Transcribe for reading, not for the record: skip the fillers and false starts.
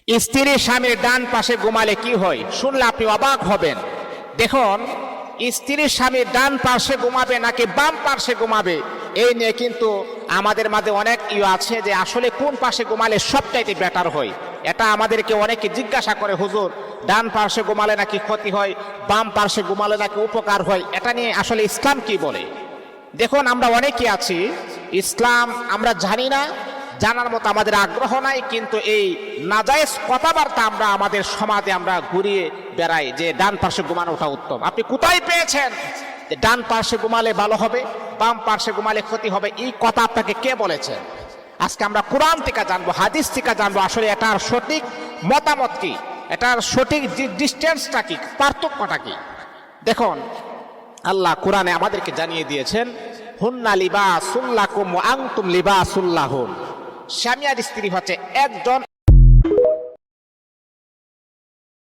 স্ত্রী স্বামীর ডান পাশে ঘুমালে কি হয় শুনলে আপনি অবাক হবেন। দেখুন, স্ত্রী স্বামীর ডান পাশে ঘুমাবে নাকি বাম পাশে ঘুমাবে, এই নিয়ে কিন্তু আমাদের মাঝে অনেক আছে যে আসলে কোন পাশে ঘুমালে সবচাইতে বেটার হয়। এটা আমাদেরকে অনেকে জিজ্ঞাসা করে, হুজুর ডান পাশে ঘুমালে নাকি ক্ষতি হয়, বাম পাশে ঘুমালে নাকি উপকার হয়, এটা নিয়ে আসলে ইসলাম কি বলে। দেখুন, আমরা অনেকে আছি ইসলাম আমরা জানি না, জানার মতো আমাদের আগ্রহ নাই, কিন্তু এই নাজায়েজ কথাবার্তা আমরা আমাদের সমাজে আমরা ঘুরিয়ে বেড়াই যে ডান পাশে ঘুমানোটা উত্তম। আপনি কোথায় পেয়েছেন যে ডান পাশে ঘুমালে ভালো হবে, বাম পাশে ঘুমালে ক্ষতি হবে? এই কথা আপনাকে কে বলেছেন? আজকে আমরা কোরআন থেকে জানবো, হাদিস থেকে জানবো আসলে এটার সঠিক মতামত কি, এটার সঠিক ডিস্টেন্সটা কি, পার্থক্যটা কি। দেখুন, আল্লাহ কোরআনে আমাদেরকে জানিয়ে দিয়েছেন, হুন্না লিবাসুল লাকুম ওয়া আনতুম লিবাসুল লাহুন। স্বামী আর স্ত্রী হচ্ছে একজন